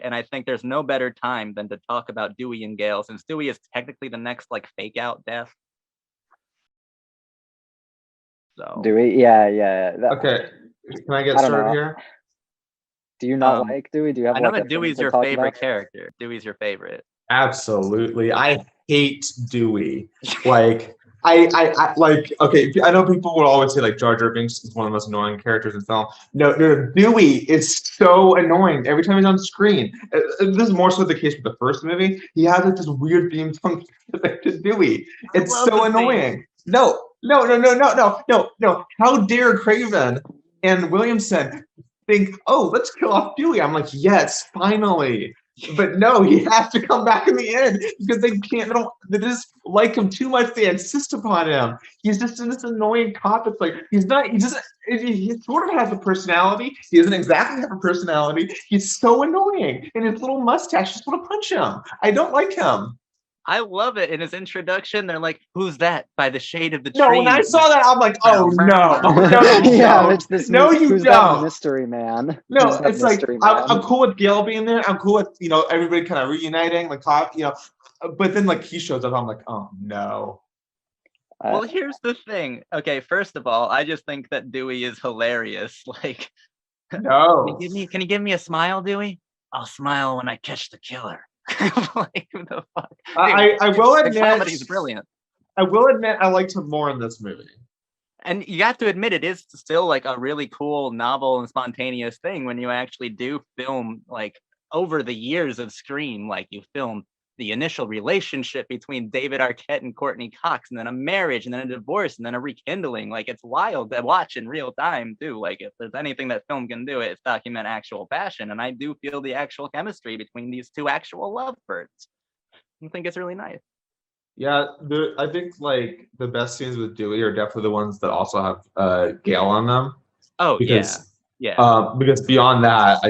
And I think there's no better time than to talk about Dewey and Gale, since Dewey is technically the next like fake out death. So Dewey, yeah. Okay, can I get I don't started know. here? Do you not like Dewey? Do you have I know like a that thing Dewey's to your talk favorite about? character. Dewey's your favorite. Absolutely. I hate Dewey. Like, I like, okay, I know people will always say like Jar Jar Binks is one of the most annoying characters in film. No, Dewey is so annoying every time he's on screen. This is more so the case with the first movie. He has like this weird theme song to Dewey. It's so annoying. No. How dare Craven and Williamson think, oh, let's kill off Dewey? I'm like, yes, finally. But no, he has to come back in the end because they just like him too much. They insist upon him. He's just this annoying cop. It's like he sort of has a personality. He doesn't exactly have a personality. He's so annoying. And his little mustache, just want to punch him. I don't like him. I love it. In his introduction, they're like, "Who's that?" By the shade of the tree. No, when I saw that, I'm like, "Oh no, it's this who's that mystery man." No, it's like I'm cool with Gale being there. I'm cool with everybody kind of reuniting, like but then like he shows up, I'm like, "Oh no." Well, here's the thing. Okay, first of all, I just think that Dewey is hilarious. Like, no, can you give me a smile, Dewey? I'll smile when I catch the killer. Like, who the fuck? Dude, I will admit, comedy's brilliant. I will admit, I liked him more in this movie. And you have to admit, it is still like a really cool, novel, and spontaneous thing when you actually do film, like over the years of Scream, like you film the initial relationship between David Arquette and Courtney Cox, and then a marriage, and then a divorce, and then a rekindling. Like, it's wild to watch in real time too. Like, if there's anything that film can do, it's document actual passion. And I do feel the actual chemistry between these two actual lovebirds. I think it's really nice. Yeah, I think like the best scenes with Dewey are definitely the ones that also have Gale on them. Oh, because, yeah. Because beyond that,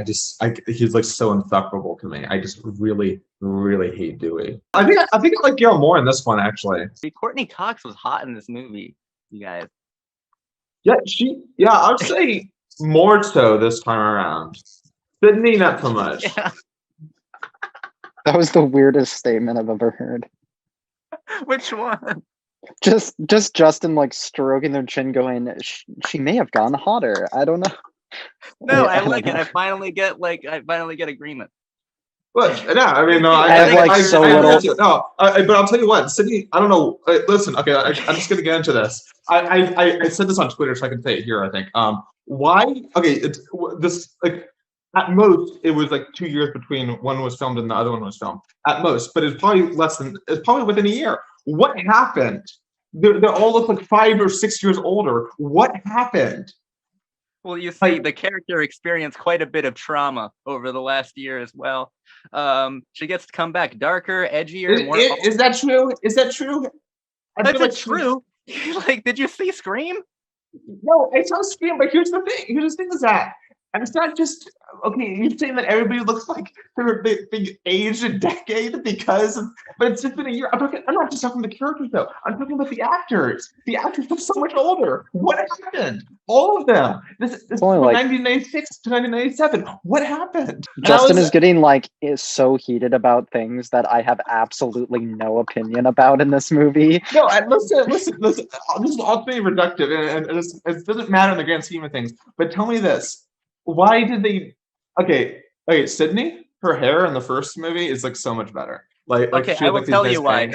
he's like so insufferable to me. I just really, really hate Dewey. I think I like Gale more in this one actually. Courtney Cox was hot in this movie, you guys. Yeah, I'd say more so this time around. Sydney, not so much. Yeah. That was the weirdest statement I've ever heard. Which one? Just Justin like stroking their chin, going, "She may have gone hotter." I don't know. No, I like it. I finally get agreement. But no, I mean, no, but I'll tell you what, Sydney. I don't know. Listen, okay, I'm just gonna get into this. I said this on Twitter, so I can say it here. I think. Why? Okay, it's this like. At most, it was like 2 years between one was filmed and the other one was filmed. At most, but it's probably within a year. What happened? They all look like 5 or 6 years older. What happened? Well, you see, the character experienced quite a bit of trauma over the last year as well. She gets to come back darker, edgier. More is that true? Is that true? That's true. Like, did you see Scream? No, I saw Scream, but here's the thing. Here's the thing is that. And it's not just, okay, you're saying that everybody looks like they aged a decade but it's just been a year. I'm not just talking about the characters, though. I'm talking about the actors. The actors are so much older. What happened? All of them. This is from 1996 to 1997. What happened? Justin is getting so heated about things that I have absolutely no opinion about in this movie. No, listen. This is ultimately reductive, and it doesn't matter in the grand scheme of things. But tell me this. Why did they? Okay, Sydney, her hair in the first movie is like so much better. I will tell you why,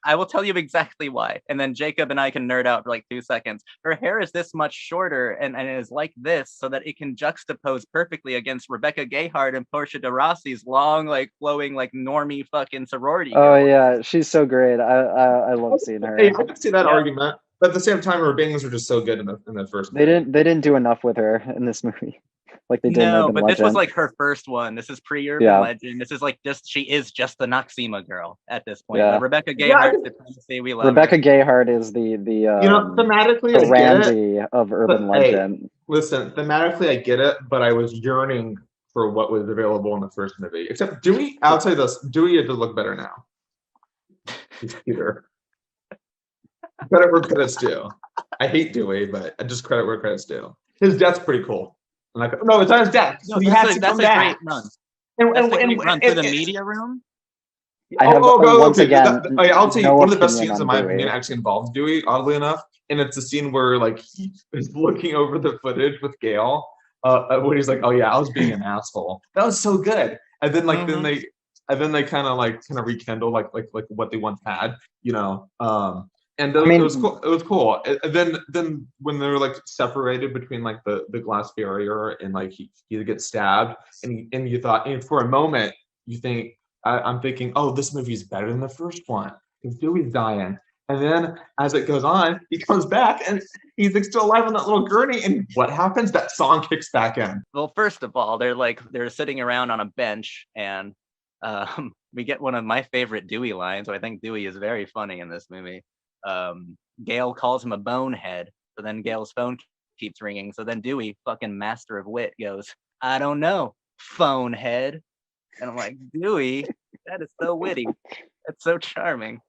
I will tell you exactly why, and then Jacob and I can nerd out for like 2 seconds. Her hair is this much shorter, and it is like this, so that it can juxtapose perfectly against Rebecca Gayheart and Portia de Rossi's long, like flowing, like normie fucking sorority. Oh yeah, she's so great. I love seeing her. Hey, I can see that argument, but at the same time, her bangs are just so good in the first movie. They didn't do enough with her in this movie. Like they did. No, but Legend. This was like her first one. This is pre-Urban Legend. This is like she is just the Noxema girl at this point. Yeah. But Rebecca Gayheart, we love Rebecca her. Gayheart is the thematically the Randy of Urban Legend. Hey, listen, thematically I get it, but I was yearning for what was available in the first movie. Except Dewey, I'll tell you this, Dewey had to look better now. He's cuter. Credit where credit's due. I hate Dewey, but I just credit where credit's due. His death's pretty cool. No, it's not his death. No, he has to come back. That's the great run through the and- media room. I have once again I'll tell you, no one of the best opinion scenes on in my Dewey. opinion actually involves Dewey, oddly enough, and it's the scene where like he is looking over the footage with Gail, when he's like, "Oh yeah, I was being an asshole." That was so good. And then like then they kind of rekindle like what they once had, you know. And it was cool. It was cool. And then when they're like separated between like the glass barrier and like he gets stabbed, and you thought, and for a moment you think. I'm thinking, oh, this movie is better than the first one because Dewey's dying. And then as it goes on, he comes back and he's like still alive on that little gurney. And what happens? That song kicks back in. Well, first of all, they're sitting around on a bench, and we get one of my favorite Dewey lines. So I think Dewey is very funny in this movie. Gail calls him a bonehead, so then Gail's phone keeps ringing. So then Dewey, fucking master of wit, goes, "I don't know, phonehead." And I'm like, Dewey, that is so witty. That's so charming.